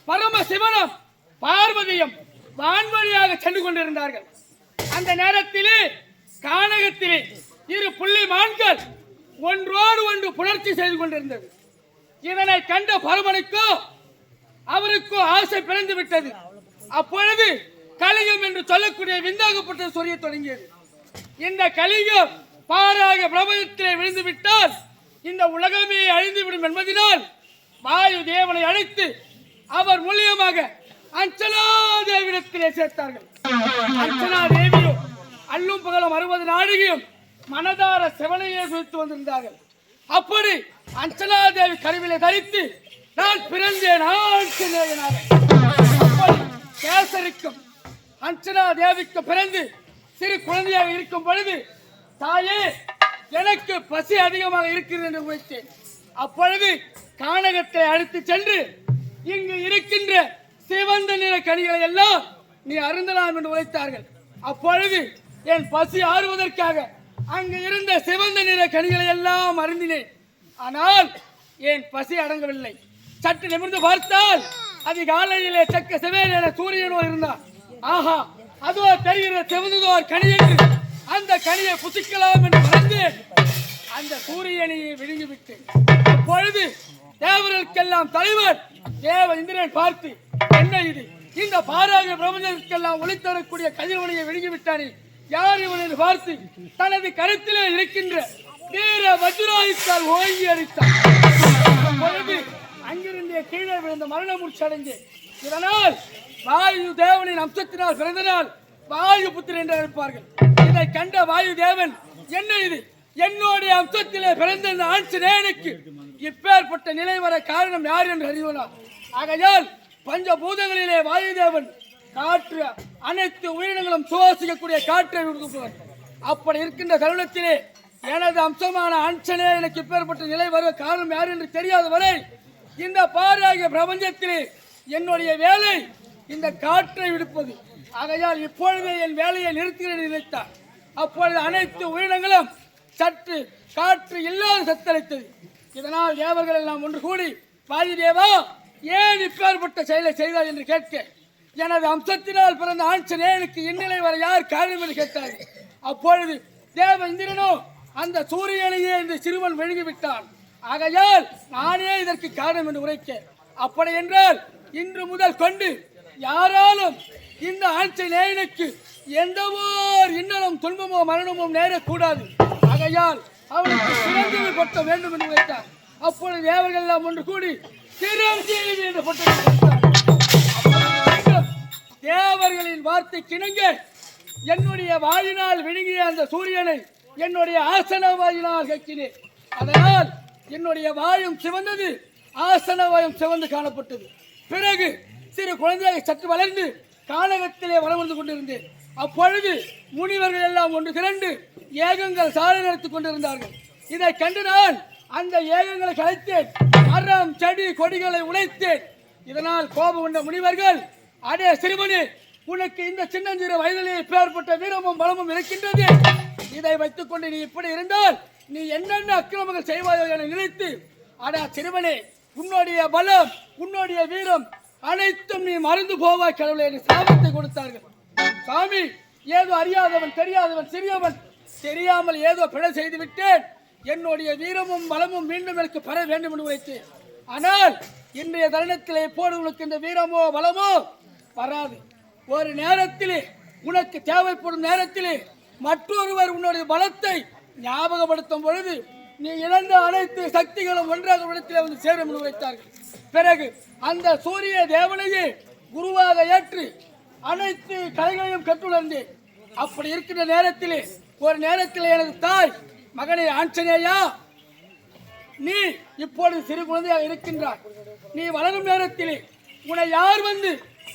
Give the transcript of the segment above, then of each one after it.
பரமசிவனும் பார்வதியும் வான்வழியாக சென்று கொண்டிருந்தார்கள். அந்த நேரத்திலே கானகத்திலே இரு புள்ளி மான்கள் ஒன்றோடு ஒன்று புணர்ச்சி செய்து கொண்டிருந்தது. இதனை கண்ட பரமனுக்கோ அவருக்கோ ஆசை பிறந்து விட்டது. அப்பொழுது கலிகம் என்று சொல்லக்கூடிய விந்தாகப்பட்ட சொரிய தொடங்கியது. இந்த கலிகம் பாராக பிரபஞ்சத்திலே விழுந்து விட்டால் இந்த உலகமே அழிந்துவிடும் என்பதனால் வாயு தேவனை அழைத்து அவர் மூலியமாக அஞ்சனா தேவிடத்திலே சேர்த்தார்கள். அஞ்சனா தேவியோ அல்லும் பகலும் 60 நாழிகையும் மனதார சிவனையே சுழித்து வந்திருந்தார்கள். அப்படி அஞ்சனா தேவி கருவிலை தரித்து நான் பிறந்தேன் கேசரிக்கும் அஞ்சனா தேவிக்கு பிறந்து சிறு குழந்தையாக இருக்கும் பொழுது தாயே எனக்கு பசி அதிகமாக இருக்கிறது என்று உரைத்தேன். அப்பொழுது கானகத்தை அழைத்து சென்று இங்கு இருக்கின்ற சிவந்த நிற கனிகளை எல்லாம் நீ அருந்தலாம் என்று உரைத்தார்கள். அப்பொழுது என் பசி ஆறுவதற்காக அங்கு இருந்த சிவந்த நிற கனிகளை எல்லாம் அருந்தினேன். ஆனால் என் பசி அடங்கவில்லை. சற்று நிமிர்ந்து பார்த்தால் அதிகாலையிலே சக்க சிவேன சூரியனோ இருந்தார். ஆஹா, அதுவோ தெரிகிற சிவந்ததோர் கனி என்று அந்த கனியை புசிக்கலாம் என்று மறந்தேன். அந்த சூரியனையை விழுங்கிவிட்டேன். அப்பொழுது தேவர்களுக்கெல்லாம் தலைவர் தேவ இந்திரன் பார்த்து, என்ன இது, இந்த பாராக பிரபஞ்சத்திற்கெல்லாம் ஒளித்தரக்கூடிய கதிரவனையை விழுங்கிவிட்டானே, யார் இவன் என்று பார்த்து தனது கருத்திலே இருக்கின்ற வீர வஜ்ராயுத்தால் ஓங்கி அடித்தார். அப்பொழுது அங்கிருந்தே கீழே விழுந்த மரண மூர்ச்சடைந்தேன். இதனால் வாயு தேவனின் அம்சத்தினால் பிறந்தனால் வாயு புத்திரன் என்று அழைப்பார்கள். இதை கண்ட வாயு தேவன், என்ன இது, என்னுடைய அம்சத்திலே பிறந்த இந்த ஆஞ்சநேயனுக்கு இப்பேற்பட்ட நிலை வர காரணம் யார் என்று அறிவனார். ஆகையால் பஞ்சபூதங்களிலே வாயு தேவன் காற்று அனைத்து உயிரினங்களும் சுவாசிக்கக்கூடிய காற்றை விடுவிப்பவர். அப்படி இருக்கின்ற தருணத்திலே எனது அம்சமான ஆஞ்சநேயனுக்கு இப்பேற்பட்ட நிலை வர காரணம் யார் என்று தெரியாத வரை இந்த பாராகிய பிரபஞ்சத்திலே என்னுடைய வேலை இந்த காற்றை விடுப்பது. ஆகையால் இப்பொழுதே என் வேலையை நிறுத்துகிறேன் நினைத்தார். அப்பொழுது அனைத்து உயிரினங்களும் சற்று காற்று இல்லாத சத்தளித்தது. இதனால் தேவர்கள் எல்லாம் ஒன்று கூடி, வாயு தேவா, ஏன் இப்பேற்பட்ட செயலை செய்தார் என்று கேட்க, எனது அம்சத்தினால் பிறந்த ஆஞ்சநேயனுக்கு இந்நிலை வர யார் காரணம் என்று கேட்டார். அப்பொழுது தேவ இந்திரனோ அந்த சூரியனையே இந்த சிறுவன் விழுங்கிவிட்டான். ஆகையால் நானே இதற்கு காரணம் என்று உரைக்க, அப்படி என்றால் இன்று முதல் கொண்டு யாராலும் இந்த ஆஞ்சநேயனுக்கு எந்த ஓர் இன்னலும் துன்பமோ மரணமோ நேரக்கூடாது. ஆகையால் அவனுக்கு சிரஞ்சீவி பட்ட வேண்டும் என்று உரைத்தார். அப்பொழுது தேவர்கள் எல்லாம் ஒன்று கூடி சிரஞ்சீவி என்று பட்டம் கொடுத்தார். தேவர்களின் வார்த்தை கிணங்க என்னுடைய வாயினால் விழுங்கிய அந்த சூரியனை என்னுடைய ஆசன வாயினால் கக்கினேன். அதனால் என்னுடைய வாயும் சிவந்தது, ஆசன வாயும் சிவந்து காணப்பட்டது. பிறகு சிறு குழந்தையாக சற்று வளர்ந்து கானகத்திலே வளம் வந்து கொண்டிருந்தேன். அப்பொழுது முனிவர்கள் எல்லாம் ஒன்று திரண்டு ஏகங்கள் சாலை நடத்திக் கொண்டிருந்தார்கள். இதை கண்டு நான் அந்த ஏகங்களை கலைத்தேன், மரம் செடி கொடிகளை உடைத்தேன். இதனால் கோபம் கொண்ட முனிவர்கள், அடே சிறுவனே, உனக்கு இந்த சின்னஞ்சிறு வயதிலே பேர்பட்ட வீரமும் பலமும் இருக்கின்றது. இதை வைத்துக் கொண்டு நீ இப்படி இருந்தால் நீ என்னென்ன அக்கிரமங்கள் செய்வாயோ என நினைத்து, அடா சிறுவனே, உன்னுடைய பலம் உன்னுடைய வீரம் அனைத்தும் நீ மறந்து போவாய் கடவுளே என்று சாபத்தை கொடுத்தார்கள். சாமி, ஏதோ அறியாதவன் தெரியாதவன் சிறியவன் தெரியாமல் ஏதோ பிழை செய்து விட்டேன். என்னுடைய வீரமும் பலமும் மீண்டும் எனக்கு பெற வேண்டும் என்று வைத்தேன். ஆனால் இன்றைய தருணத்திலே போடு உனக்கு இந்த வீரமோ பலமோ வராது. ஒரு நேரத்திலே உனக்கு தேவைப்படும் நேரத்திலே மற்றொருவர் உன்னுடைய பலத்தை ஞாபகப்படுத்தும் பொழுது நீ இழந்த அனைத்து சக்திகளும் ஒன்றாக இடத்திலே வந்து சேரும் என்று உரைத்தார்கள். பிறகு அந்த சூரிய தேவனையே குருவாக ஏற்று அனைத்து கலைகளையும் கற்றுணர்ந்தேன். அப்படி இருக்கின்ற நேரத்திலே ஒரு நேரத்தில் எனது தாய், மகனே ஆஞ்சநேயா, நீ இப்பொழுது சிறு குழந்தையாக இருக்கின்றாய். நீ வளரும் நேரத்திலே உன்னை யார் வந்து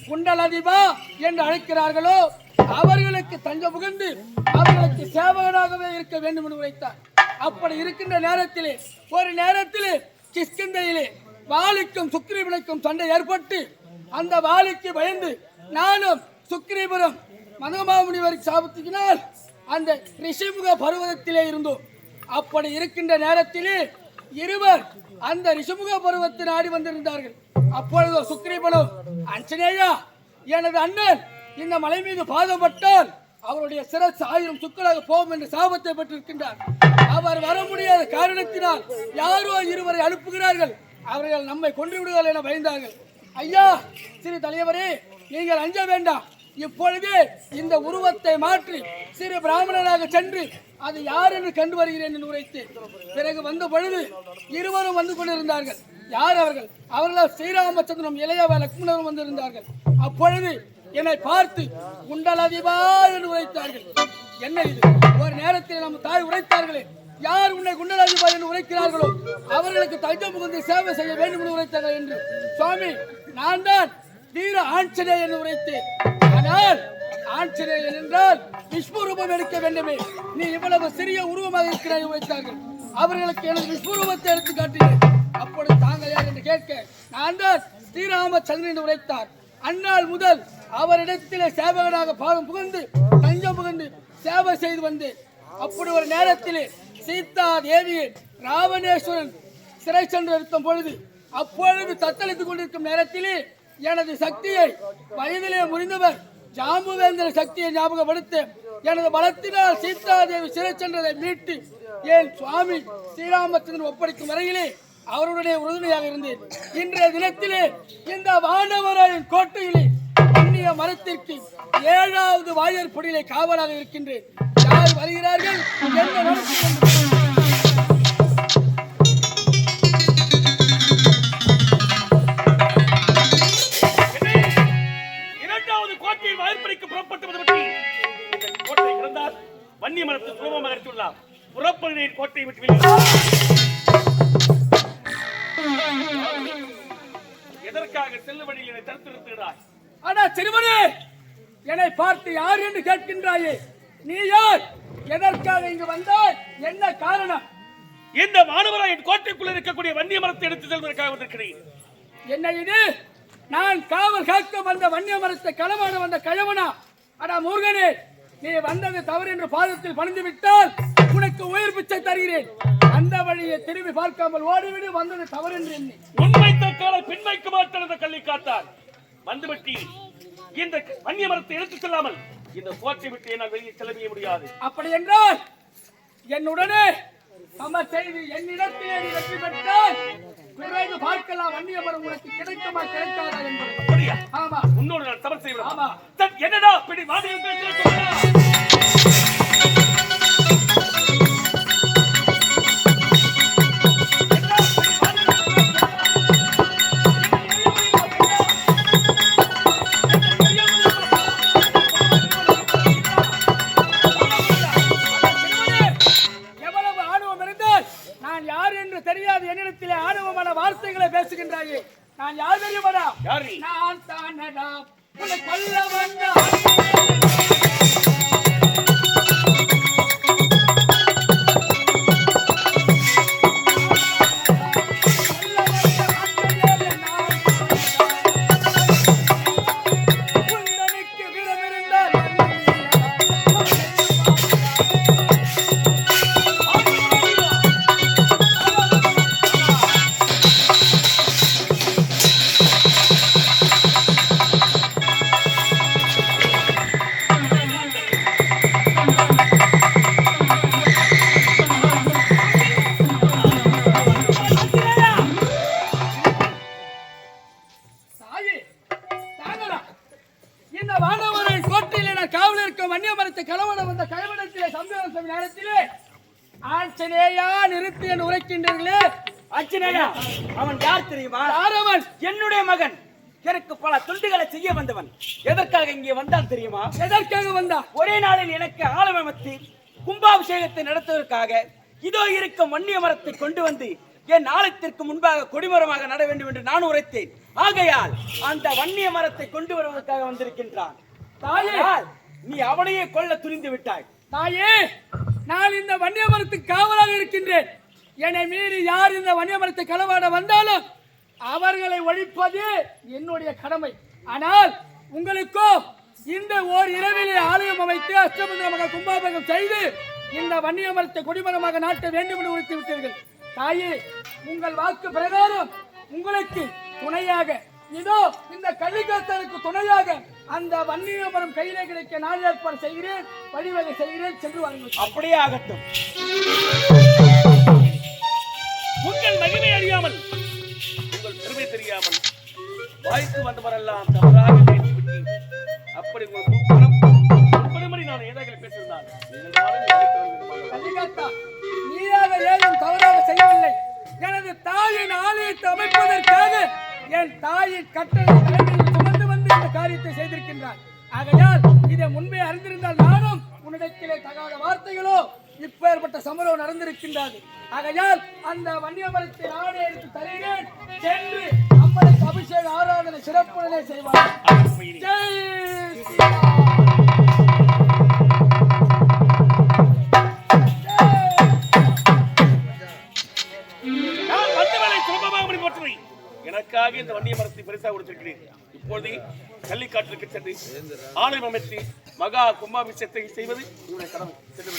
குண்டலதிபா என்று அழைக்கிறார்களோ அவர்களுக்கு தஞ்சம் புகுந்து அவர்களுக்கு சேவகனாகவே இருக்க வேண்டும் என்று உரைத்தார். அப்படி இருக்கின்ற நேரத்திலே ஒரு நேரத்திலே கிஷ்கிந்தையிலே வாலிக்கும் சுக்ரீவனுக்கும் சண்டை ஏற்பட்டு அந்த வாலிக்கு பயந்து நானும் சுக்ரீவனும் மனோமாமுனிவருக்கு சாபத்தினால் அந்த ரிஷிமுக பருவத்திலே இருந்தோம். அப்படி இருக்கின்ற நேரத்திலே இருவர் அந்த ரிஷிமுக பருவத்தை நாடி வந்திருந்தார்கள். அப்பொழுது சுக்ரீவனும், ஆஞ்சநேயா, எனது அண்ணன் இந்த மலை மீது பாதப்பட்டால் அவருடைய சிரசு 1000 சுக்களாக போகும் என்று சாபத்தை பெற்றிருக்கின்றார். அவர் வர முடியாத காரணத்தினால் யாரோ இருவரை அனுப்புகிறார்கள். அவர்கள் நம்மை கொன்று விடுவார்கள் என பயந்தார்கள். ஐயா, சிறு தலைவரே, நீங்கள் அஞ்ச வேண்டாம். இப்பொழுதே இந்த உருவத்தை மாற்றி சிறு பிராமணனாக சென்று அது யார் என்று கண்டு வருகிறேன் என்று உரைத்து பிறகு வந்த பொழுது இருவரும் வந்து கொண்டிருந்தார்கள். யார் அவர்கள்? அவர்களால் ஸ்ரீராமச்சந்திரனும் இளையவ லக்ஷ்மணரும் வந்திருந்தார்கள். அப்பொழுது என்னை பார்த்து குண்டலதிபா என்று உரைத்தார்கள். என்ன இது? ஒரு நேரத்தில் நம்ம தாய் உரைத்தார்களே, யார் உன்னை குண்டலதிபா என்று உரைக்கிறார்களோ அவர்களுக்கு தஞ்சம் புகுந்து சேவை செய்ய வேண்டும் என்று உரைத்தார்கள் என்று. சுவாமி, நான் தான் வீர ஆஞ்சநேயன் என்று உரைத்தேன். ஆனால் ஆஞ்சநேயன் என்றால் விஸ்வரூபம் எடுக்க வேண்டுமே, நீ இவ்வளவு சிறிய உருவமாக இருக்கிறாய் உரைத்தார்கள். அவர்களுக்கு எனது விஸ்வரூபத்தை எடுத்து காட்டினேன். அப்பொழுது தாங்கள் யார் என்று கேட்க, நான் தான் ஸ்ரீராமச்சந்திரன் என்று உரைத்தார். அந்நாள் முதல் அவரிடத்திலே சேவகனாக பாவம் புகுந்து தஞ்சம் புகுந்து சேவை செய்து வந்தேன். அப்படி ஒரு நேரத்திலே சீதா தேவியை ராவணேஸ்வரன் சிறை சென்று இருக்கும் பொழுது அப்பொழுது தத்தளித்துக் கொண்டிருக்கும் நேரத்திலே எனது சக்தியை வயதிலே முறிந்தவர் ஜாம்புவேந்திர சக்தியை ஞாபகப்படுத்த எனது பலத்தினால் சீதா தேவி சிறை சென்றதை மீட்டு என் சுவாமி ஸ்ரீராமச்சந்திரன் ஒப்படைக்கும் வரையிலே அவருடைய உறுதுணையாக இருந்தேன். இன்றைய தினத்திலே இந்த வானவராயன் கோட்டையிலே புண்ணிய மரத்திற்கு 7வது வாயற்படியிலே காவலாக இருக்கின்றேன். யார் வருகிறார்கள், என்ன நடக்கும்? வன்னிய மரத்தை சுலபமாக எடுத்துள்ளார். புறப்படையின் கோட்டை விட்டு எதற்காக செல்லுபடியில் என்னை தடுத்து நிறுத்துகிறாய்? ஆனா சிறுவனே, என்னை பார்த்து யார் என்று கேட்கின்றாயே? நீ யார்? எதற்காக இங்கு வந்தாய்? என்ன காரணம்? இந்த மாணவராயன் கோட்டைக்குள் இருக்கக்கூடிய வன்னிய மரத்தை எடுத்து செல்வதற்காக வந்திருக்கிறேன். என்ன இது? நான் காவல் காக்க வந்த வன்னிய மரத்தை களவாட வந்த கயவனா? அடா முருகனே, நீ வந்தது தவறு என்று பாதத்தில் பணிந்து விட்டால் உனக்கு உயிர் பிச்சை தருகிறேன். அந்த வழியை திரும்பி பார்க்காமல் ஓடிவிடு. வந்தது தவறு என்று எண்ணி உண்மை தக்கால பின்வைக்க மாட்டான் கல்வி காத்தார் வந்துவிட்டி இந்த வன்னிய மரத்தை எடுத்து செல்லாமல் இந்த கோட்டை விட்டு என்னால் வெளியே செல்லவே முடியாது. அப்படி என்றால் என்னுடனே சம செய்து என்னிடத்திலே நீ வெற்றி பெற்றால் பிறகு பார்க்கலாம் வன்னிய மரம் உனக்கு கிடைக்குமா கிடைக்காதா என்பது. அப்படியா? ஆமா, உன்னோடு நான் சமர் செய்வேன். ஆமா. என்னடா பிடி வாதியம் பேசுகிறேன். என்னிடத்திலே ஆணவமான வார்த்தைகளை பேசுகின்றாயே, நான் யார் தெரியுமாடா? நான் தானடா உன்னை கொல்ல வந்த அச்சனேயா நிறுத்தி என்று உரைக்கின்றீர்களே. அர்ச்சனையா அவன் யார் தெரியுமா? யார் அவன்? என்னுடைய மகன். எனக்கு பல துண்டுகளை செய்ய வந்தவன். எதற்காக இங்கே வந்தான் தெரியுமா? எதற்காக வந்தான்? ஒரே நாளில் எனக்கு ஆலமரத்தை கும்பாபிஷேகத்தை நடத்துவதற்காக இதோ இருக்கும் வன்னிய மரத்தை கொண்டு வந்து என் ஆலயத்திற்கு முன்பாக கொடிமரமாக நட வேண்டும் என்று நான் உரைத்தேன். ஆகையால் அந்த வன்னிய மரத்தை கொண்டு வருவதற்காக வந்திருக்கின்றான். தாயே, நீ அவனையே கொல்ல துணிந்து விட்டாய். தாயே, நான் இந்த வன்னிய மரத்துக்கு காவலாக இருக்கின்றேன். என்னை மீறி யார் இந்த வன்னிய மரத்தை களவாட வந்தாலும் அவர்களை ஒழிப்பது என்னுடைய கடமை. ஆனால் உங்களுக்கோ இந்த ஓர் இரவிலே ஆலயம் அமைத்து அஷ்டமந்திரமாக கும்பாபிஷேகம் செய்து இந்த வன்னிய மரத்தை கொடிமரமாக நாட்ட வேண்டும் என்று உரைத்து விட்டீர்கள். தாயே, உங்கள் வாக்கு பிரகாரம் உங்களுக்கு துணையாக இதோ இந்த கள்ளிக்காத்தனுக்கு துணையாக அந்த வன்னிய மரம் கையிலே கிடைக்க நான் ஏற்பாடு செய்கிறேன், வழிவகை செய்கிறேன். சென்று வாருங்கள். அப்படியே ஆகட்டும். உங்கள் மகிமை அறியாமல், உங்கள் பெருமை தெரியாமல் வாய்க்கு வந்தவரெல்லாம் தவறாக பேசிவிட்டு அப்படி உங்கள் நான் ஏதாவது பேசியிருந்தான். கள்ளிக்காத்தா, நீயாக ஏதும் தவறாக செய்யவில்லை. எனது தாயின் ஆலயத்தை அமைப்பதற்காக என் தாயின் கட்டளை தலைமையில் சுமந்து வந்து இந்த காரியத்தை செய்திருக்கின்றார். ஆகையால் இதை முன்பே அறிந்திருந்தால் நானும் உன்னிடத்திலே தகாத வார்த்தைகளோ இப்பேற்பட்ட சம்பவம் நடந்திருக்கின்றது. ஆகையால் அந்த வன்னிய மரத்தை நானே எடுத்து தருகிறேன். சென்று அம்மனுக்கு அபிஷேக ஆராதனை சிறப்புடனே செய்வார். ஜெய் ஸ்ரீராம். எனக்காக இந்த வன்னிய மரத்தை பரிசாக கொடுத்திருக்கிறேன். இப்பொழுது கள்ளிக்காட்டிற்கு சென்று ஆலயம் அமைத்து மகா கும்பாபிஷேகத்தை செய்வது உங்களுடைய கடமை. சென்று